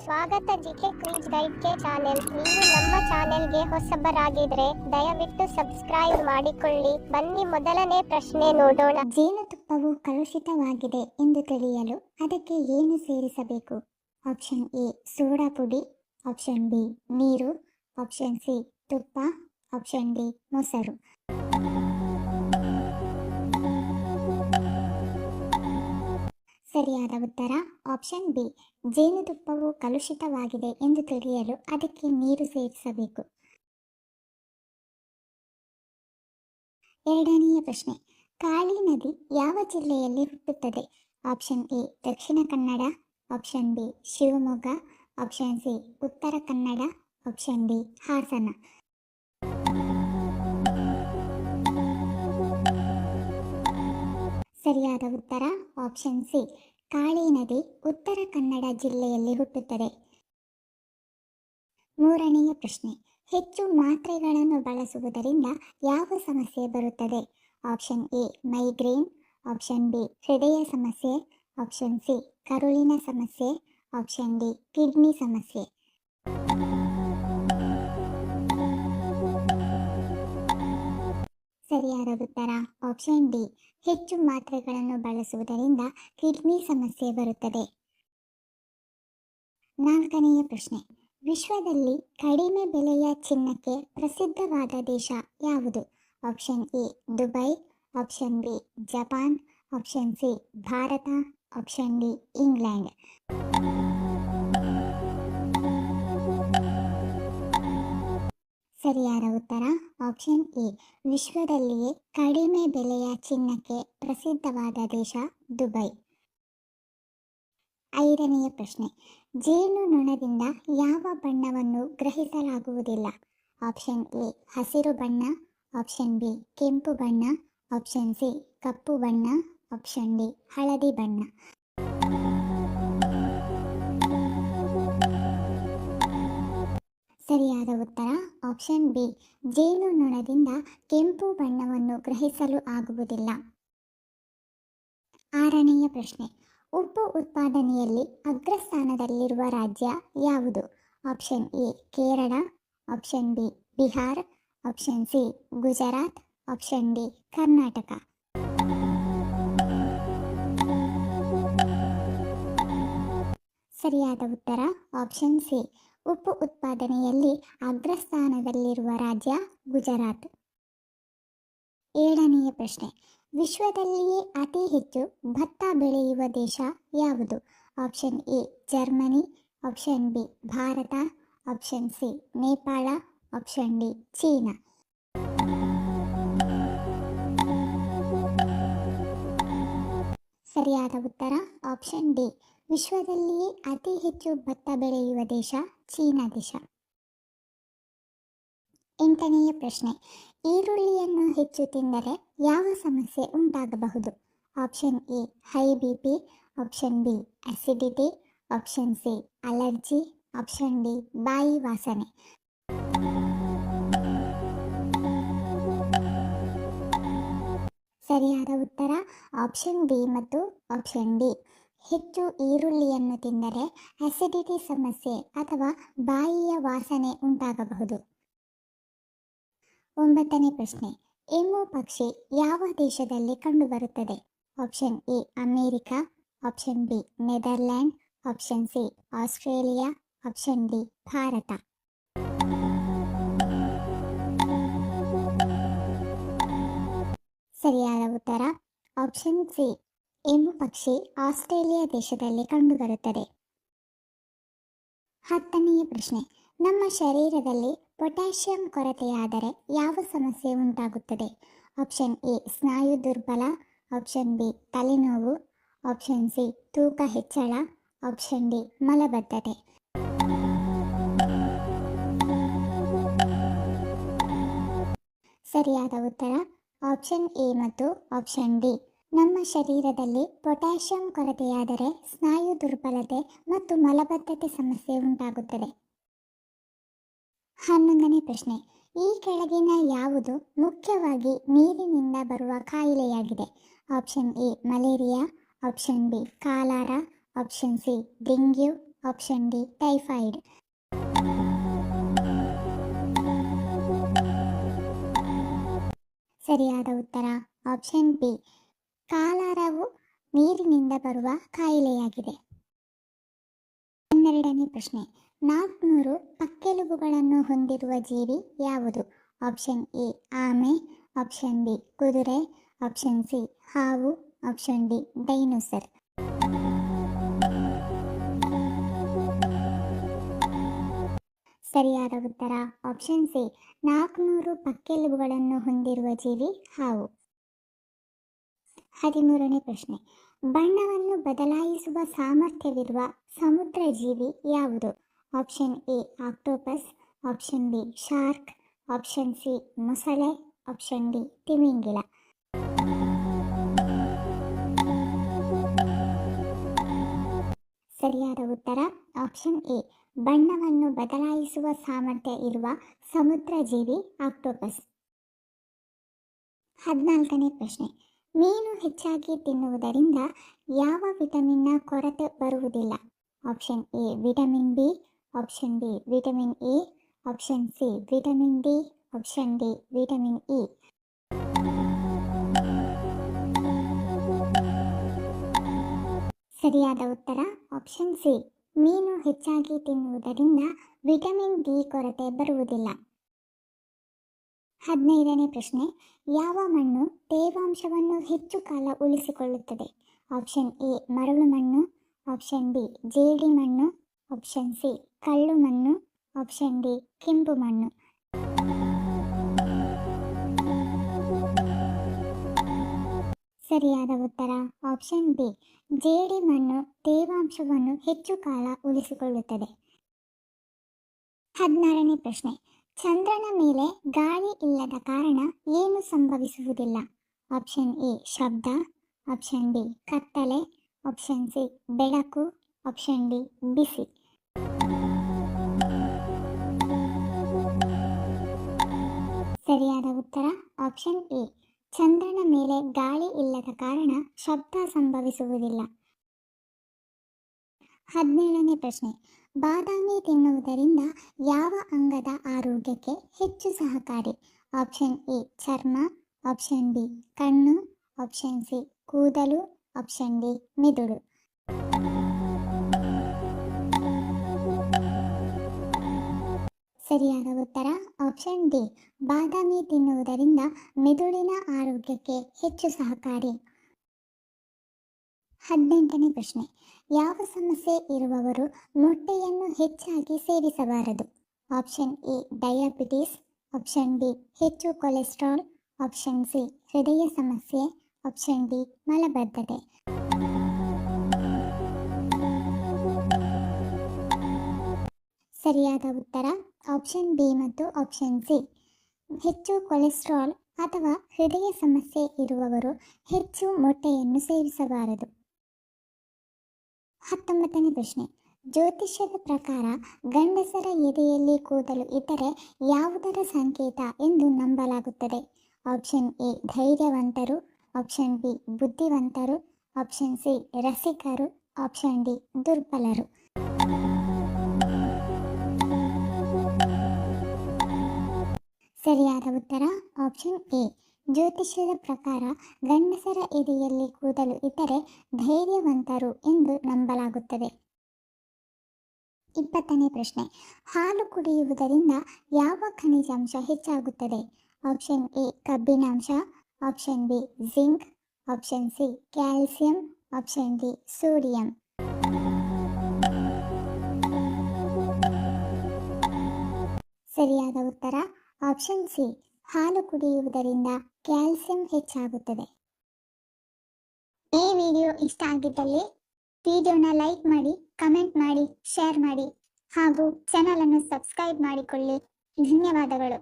ಸ್ವಾಗತ GK quiz ಗೈಡ್ಗೆ channel. ನೀವು ನಮ್ಮ ಚಾನೆಲ್ಗೆ ಹೊಸಬರಾಗಿದ್ರೆ ದಯವಿಟ್ಟು ಸಬ್ಸ್ಕ್ರೈಬ್ ಮಾಡಿಕೊಳ್ಳಿ. ಬನ್ನಿ ಮೊದಲನೇ ಪ್ರಶ್ನೆ ನೋಡೋಣ. ಜೇನುತುಪ್ಪವು ಕಲುಷಿತವಾಗಿದೆ ಎಂದು ತಿಳಿಯಲು ಅದಕ್ಕೆ ಏನು ಸೇರಿಸಬೇಕು? ಆಪ್ಷನ್ ಎ ಸೋಡಾ ಪುಡಿ, ಆಪ್ಷನ್ ಬಿ ನೀರು, ಆಪ್ಷನ್ ಸಿ ತುಪ್ಪ, ಆಪ್ಷನ್ ಡಿ ಮೊಸರು. ಸರಿಯಾದ ಉತ್ತರ ಆಪ್ಷನ್ ಬಿ. ಜೇನುತುಪ್ಪವು ಕಲುಷಿತವಾಗಿದೆ ಎಂದು ತಿಳಿಯಲು ಅದಕ್ಕೆ ನೀರು ಸೇರಿಸಬೇಕು. ಎರಡನೆಯ ಪ್ರಶ್ನೆ. ಕಾಳಿ ನದಿ ಯಾವ ಜಿಲ್ಲೆಯಲ್ಲಿ ಹುಟ್ಟುತ್ತದೆ? Option A Dakshina Kannada, option B Shivamogga, option C Uttara Kannada, option D Hassan. ಸರಿಯಾದ ಉತ್ತರ ಆಪ್ಷನ್ ಸಿ. ಕಾಳಿ ನದಿ ಉತ್ತರ ಕನ್ನಡ ಜಿಲ್ಲೆಯಲ್ಲಿ ಹುಟ್ಟುತ್ತದೆ. ಮೂರನೆಯ ಪ್ರಶ್ನೆ. ಹೆಚ್ಚು ಮಾತ್ರೆಗಳನ್ನು ಬಳಸುವುದರಿಂದ ಯಾವ ಸಮಸ್ಯೆ ಬರುತ್ತದೆ? Option A migraine, option B ಹೃದಯ ಸಮಸ್ಯೆ, ಆಪ್ಷನ್ ಸಿ ಕರುಳಿನ ಸಮಸ್ಯೆ, ಆಪ್ಷನ್ ಡಿ ಕಿಡ್ನಿ ಸಮಸ್ಯೆ. ಸರಿಯಾದ ಉತ್ತರ ಆಪ್ಷನ್ ಡಿ. ಹೆಚ್ಚು ಮಾತ್ರೆಗಳನ್ನು ಬಳಸುವುದರಿಂದ ಕಿಡ್ನಿ ಸಮಸ್ಯೆ ಬರುತ್ತದೆ. ನಾಲ್ಕನೆಯ ಪ್ರಶ್ನೆ. ವಿಶ್ವದಲ್ಲಿ ಕಡಿಮೆ ಬೆಲೆಯ ಚಿನ್ನಕ್ಕೆ ಪ್ರಸಿದ್ಧವಾದ ದೇಶ ಯಾವುದು? Option A Dubai, option B Japan, option C Bharat, option D England. ಸರಿಯಾದ ಉತ್ತರ ಆಪ್ಷನ್ ಎ. ವಿಶ್ವದಲ್ಲಿಯೇ ಕಡಿಮೆ ಬೆಲೆಯ ಚಿನ್ನಕ್ಕೆ ಪ್ರಸಿದ್ಧವಾದ ದೇಶ ದುಬೈ. ಐದನೆಯ ಪ್ರಶ್ನೆ. ಜೇನು ನೊಣದಿಂದ ಯಾವ ಬಣ್ಣವನ್ನು ಗ್ರಹಿಸಲಾಗುವುದಿಲ್ಲ? ಆಪ್ಷನ್ ಎ ಹಸಿರು ಬಣ್ಣ, ಆಪ್ಷನ್ ಬಿ ಕೆಂಪು ಬಣ್ಣ, ಆಪ್ಷನ್ ಸಿ ಕಪ್ಪು ಬಣ್ಣ, ಆಪ್ಷನ್ ಡಿ ಹಳದಿ ಬಣ್ಣ. ಸರಿಯಾದ ಉತ್ತರ ಆಪ್ಷನ್ ಬಿ. ಜೇನು ನೊಣದಿಂದ ಕೆಂಪು ಬಣ್ಣವನ್ನು ಗ್ರಹಿಸಲು ಆಗುವುದಿಲ್ಲ. ಆರನೆಯ ಪ್ರಶ್ನೆ. ಉಪ್ಪು ಉತ್ಪಾದನೆಯಲ್ಲಿ ಅಗ್ರಸ್ಥಾನದಲ್ಲಿರುವ ರಾಜ್ಯ ಯಾವುದು? Option A Kerala, option B Bihar, option C Gujarat, option D Karnataka. ಸರಿಯಾದ ಉತ್ತರ ಆಪ್ಷನ್ ಸಿ. ಉಪ್ಪು ಉತ್ಪಾದನೆಯಲ್ಲಿ ಅಗ್ರಸ್ಥಾನದಲ್ಲಿರುವ ರಾಜ್ಯ ಗುಜರಾತ್. ಏಳನೆಯ ಪ್ರಶ್ನೆ. ವಿಶ್ವದಲ್ಲಿಯೇ ಅತಿ ಹೆಚ್ಚು ಭತ್ತ ಬೆಳೆಯುವ ದೇಶ ಯಾವುದು? Option A Germany, option B Bharat, option C Nepal, option D China. ಸರಿಯಾದ ಉತ್ತರ ಆಪ್ಷನ್ ಡಿ. ವಿಶ್ವದಲ್ಲಿಯೇ ಅತಿ ಹೆಚ್ಚು ಭತ್ತ ಬೆಳೆಯುವ ದೇಶ ಚೀನಾ ದೇಶ. ಎಂಟನೆಯ ಪ್ರಶ್ನೆ. ಈರುಳ್ಳಿಯನ್ನು ಹೆಚ್ಚು ತಿಂದರೆ ಯಾವ ಸಮಸ್ಯೆ ಉಂಟಾಗಬಹುದು? Option A high BP, option B acidity, option C allergy, option D ಬಾಯಿ ವಾಸನೆ. ಸರಿಯಾದ ಉತ್ತರ ಆಪ್ಷನ್ ಬಿ ಮತ್ತು ಆಪ್ಷನ್ ಡಿ. ಹೆಚ್ಚು ಈರುಳ್ಳಿಯನ್ನು ತಿಂದರೆ ಅಸಿಡಿಟಿ ಸಮಸ್ಯೆ ಅಥವಾ ಬಾಯಿಯ ವಾಸನೆ ಉಂಟಾಗಬಹುದು. ಒಂಬತ್ತನೇ ಪ್ರಶ್ನೆ. ಎಮ್ಮು ಪಕ್ಷಿ ಯಾವ ದೇಶದಲ್ಲಿ ಕಂಡುಬರುತ್ತದೆ? Option A America, option B Netherland, option C Australia, option D Bharat. ಸರಿಯಾದ ಉತ್ತರ ಆಪ್ಷನ್ ಸಿ. ಎಮ್ಮು ಪಕ್ಷಿ ಆಸ್ಟ್ರೇಲಿಯಾ ದೇಶದಲ್ಲಿ ಕಂಡುಬರುತ್ತದೆ. ಹತ್ತನೆಯ ಪ್ರಶ್ನೆ. ನಮ್ಮ ಶರೀರದಲ್ಲಿ ಪೊಟ್ಯಾಷಿಯಂ ಕೊರತೆಯಾದರೆ ಯಾವ ಸಮಸ್ಯೆ ಉಂಟಾಗುತ್ತದೆ? ಆಪ್ಷನ್ ಎ ಸ್ನಾಯು ದುರ್ಬಲ, ಆಪ್ಷನ್ ಬಿ ತಲೆನೋವು, ಆಪ್ಷನ್ ಸಿ ತೂಕ ಹೆಚ್ಚಳ, ಆಪ್ಷನ್ ಡಿ ಮಲಬದ್ಧತೆ. ಸರಿಯಾದ ಉತ್ತರ ಆಪ್ಷನ್ ಎ ಮತ್ತು ಆಪ್ಷನ್ ಡಿ. ನಮ್ಮ ಶರೀರದಲ್ಲಿ ಪೊಟ್ಯಾಷಿಯಂ ಕೊರತೆಯಾದರೆ ಸ್ನಾಯು ದುರ್ಬಲತೆ ಮತ್ತು ಮಲಬದ್ಧತೆ ಸಮಸ್ಯೆ ಉಂಟಾಗುತ್ತದೆ. 11ನೇ ಪ್ರಶ್ನೆ. ಈ ಕೆಳಗಿನ ಯಾವುದು ಮುಖ್ಯವಾಗಿ ನೀರಿನಿಂದ ಬರುವ ಕಾಯಿಲೆಯಾಗಿದೆ? Option A malaria, option B cholera, option C dengue, option D typhoid. ಸರಿಯಾದ ಉತ್ತರ ಆಪ್ಷನ್ ಬಿ ಕಾಲಾರವು ನೀರಿನಿಂದ ಬರುವ ಕಾಯಿಲೆಯಾಗಿದೆ. 12ನೇ ಪ್ರಶ್ನೆ, 400 ಪಕ್ಕೆಲುಬುಗಳನ್ನು ಹೊಂದಿರುವ ಜೀವಿ ಯಾವುದು? ಆಪ್ಷನ್ ಎ ಆಮೆ, ಆಪ್ಷನ್ ಬಿ ಕುದುರೆ, ಆಪ್ಷನ್ ಸಿ ಹಾವು, ಆಪ್ಷನ್ ಡಿ ಡೈನೋಸರ್. ಸರಿಯಾದ ಉತ್ತರ ಆಪ್ಷನ್ ಸಿ 400 ಪಕ್ಕೆಲುಬುಗಳನ್ನು ಹೊಂದಿರುವ ಜೀವಿ ಹಾವು. 13ನೇ ಪ್ರಶ್ನೆ, ಬಣ್ಣವನ್ನು ಬದಲಾಯಿಸುವ ಸಾಮರ್ಥ್ಯವಿರುವ ಸಮುದ್ರ ಜೀವಿ ಯಾವುದು? Option A octopus, option B shark, option C ಮೊಸಳೆ, ಆಪ್ಷನ್ ಡಿ ತಿಮಿಂಗಿಲ. ಸರಿಯಾದ ಉತ್ತರ ಆಪ್ಷನ್ ಎ ಬಣ್ಣವನ್ನು ಬದಲಾಯಿಸುವ ಸಾಮರ್ಥ್ಯ ಇರುವ ಸಮುದ್ರ ಜೀವಿ ಆಕ್ಟೋಪಸ್. 14ನೇ ಪ್ರಶ್ನೆ, ಮೀನು ಹೆಚ್ಚಾಗಿ ತಿನ್ನುವುದರಿಂದ ಯಾವ ವಿಟಮಿನ್ನ ಕೊರತೆ ಬರುವುದಿಲ್ಲ? Option A vitamin B, option B vitamin A, option C vitamin D, option D vitamin E. ಸರಿಯಾದ ಉತ್ತರ ಆಪ್ಷನ್ ಸಿ ಮೀನು ಹೆಚ್ಚಾಗಿ ತಿನ್ನುವುದರಿಂದ ವಿಟಮಿನ್ ಡಿ ಕೊರತೆ ಬರುವುದಿಲ್ಲ. 15ನೇ ಪ್ರಶ್ನೆ, ಯಾವ ಮಣ್ಣು ತೇವಾಂಶವನ್ನು ಹೆಚ್ಚು ಕಾಲ ಉಳಿಸಿಕೊಳ್ಳುತ್ತದೆ? ಆಪ್ಷನ್ ಎ ಮರಳು ಮಣ್ಣು, ಆಪ್ಷನ್ ಬಿ ಜೇಡಿ ಮಣ್ಣು, ಆಪ್ಷನ್ ಸಿ ಕಳ್ಳು ಮಣ್ಣು, ಆಪ್ಷನ್ ಡಿ ಕೆಂಪು ಮಣ್ಣು. ಸರಿಯಾದ ಉತ್ತರ ಆಪ್ಷನ್ ಬಿ ಜೇಡಿ ಮಣ್ಣು ತೇವಾಂಶವನ್ನು ಹೆಚ್ಚು ಕಾಲ ಉಳಿಸಿಕೊಳ್ಳುತ್ತದೆ. 16ನೇ ಪ್ರಶ್ನೆ, ಚಂದ್ರನ ಮೇಲೆ ಗಾಳಿ ಇಲ್ಲದ ಕಾರಣ ಏನು ಸಂಭವಿಸುವುದಿಲ್ಲ? ಆಪ್ಷನ್ ಎ ಶಬ್ದ, ಆಪ್ಷನ್ ಬಿ ಕತ್ತಲೆ, ಆಪ್ಷನ್ ಸಿ ಬೆಳಕು, ಆಪ್ಷನ್ ಡಿ ಬಿಸಿ. ಸರಿಯಾದ ಉತ್ತರ ಆಪ್ಷನ್ ಎ ಚಂದ್ರನ ಮೇಲೆ ಗಾಳಿ ಇಲ್ಲದ ಕಾರಣ ಶಬ್ದ ಸಂಭವಿಸುವುದಿಲ್ಲ. 17ನೇ ಪ್ರಶ್ನೆ, ಬಾದಾಮಿ ತಿನ್ನುವುದರಿಂದ ಯಾವ ಅಂಗದ ಆರೋಗ್ಯಕ್ಕೆ ಹೆಚ್ಚು ಸಹಕಾರಿ? ಆಪ್ಷನ್ ಎ ಚರ್ಮ, ಆಪ್ಷನ್ ಬಿ ಕಣ್ಣು, ಆಪ್ಷನ್ ಸಿ ಕೂದಲು, ಆಪ್ಷನ್ ಡಿ ಮೆದುಳು. ಸರಿಯಾದ ಉತ್ತರ ಆಪ್ಷನ್ ಡಿ ಬಾದಾಮಿ ತಿನ್ನುವುದರಿಂದ ಮೆದುಳಿನ ಆರೋಗ್ಯಕ್ಕೆ ಹೆಚ್ಚು ಸಹಕಾರಿ. 18ನೇ ಪ್ರಶ್ನೆ, ಯಾವ ಸಮಸ್ಯೆ ಇರುವವರು ಮೊಟ್ಟೆಯನ್ನು ಹೆಚ್ಚಾಗಿ ಸೇವಿಸಬಾರದು? Option A diabetes, option B ಹೆಚ್ಚು ಕೊಲೆಸ್ಟ್ರಾಲ್, ಆಪ್ಷನ್ ಸಿ ಹೃದಯ ಸಮಸ್ಯೆ, ಆಪ್ಷನ್ ಡಿ ಮಲಬದ್ಧತೆ. ಸರಿಯಾದ ಉತ್ತರ ಆಪ್ಷನ್ ಬಿ ಮತ್ತು ಆಪ್ಷನ್ ಸಿ ಹೆಚ್ಚು ಕೊಲೆಸ್ಟ್ರಾಲ್ ಅಥವಾ ಹೃದಯ ಸಮಸ್ಯೆ ಇರುವವರು ಹೆಚ್ಚು ಮೊಟ್ಟೆಯನ್ನು ಸೇವಿಸಬಾರದು. 19ನೇ ಪ್ರಶ್ನೆ, ಜ್ಯೋತಿಷ್ಯದ ಪ್ರಕಾರ ಗಂಡಸರ ಎದೆಯಲ್ಲಿ ಕೂದಲು ಇದ್ದರೆ ಯಾವುದರ ಸಂಕೇತ ಎಂದು ನಂಬಲಾಗುತ್ತದೆ? ಆಪ್ಷನ್ ಎ ಧೈರ್ಯವಂತರು, ಆಪ್ಷನ್ ಬಿ ಬುದ್ಧಿವಂತರು, ಆಪ್ಷನ್ ಸಿ ರಸಿಕರು, ಆಪ್ಷನ್ ಡಿ ದುರ್ಬಲರು. ಸರಿಯಾದ ಉತ್ತರ ಆಪ್ಷನ್ ಎ ಜ್ಯೋತಿಷ್ಯದ ಪ್ರಕಾರ ಗಂಡಸರ ಎದೆಯಲ್ಲಿ ಕೂದಲು ಇದ್ದರೆ ಧೈರ್ಯವಂತರು ಎಂದು ನಂಬಲಾಗುತ್ತದೆ. 20ನೇ ಪ್ರಶ್ನೆ, ಹಾಲು ಕುಡಿಯುವುದರಿಂದ ಯಾವ ಖನಿಜಾಂಶ ಹೆಚ್ಚಾಗುತ್ತದೆ? ಆಪ್ಷನ್ ಎ ಕಬ್ಬಿಣಾಂಶ, option B zinc, option C calcium, option D sodium. ಸರಿಯಾದ ಉತ್ತರ ಆಪ್ಷನ್ ಸಿ ಹಾಲು ಕುಡಿಯುವುದರಿಂದ ಕ್ಯಾಲ್ಸಿಯಂ ಹೆಚ್ಚಾಗುತ್ತದೆ. ಈ ವಿಡಿಯೋ ಇಷ್ಟ ಆಗಿದ್ದಲ್ಲಿ ವಿಡಿಯೋನ ಲೈಕ್ ಮಾಡಿ, ಕಮೆಂಟ್ ಮಾಡಿ, ಶೇರ್ ಮಾಡಿ ಹಾಗೂ ಚಾನಲ್ ಅನ್ನು ಸಬ್ಸ್ಕ್ರೈಬ್ ಮಾಡಿಕೊಳ್ಳಿ. ಧನ್ಯವಾದಗಳು.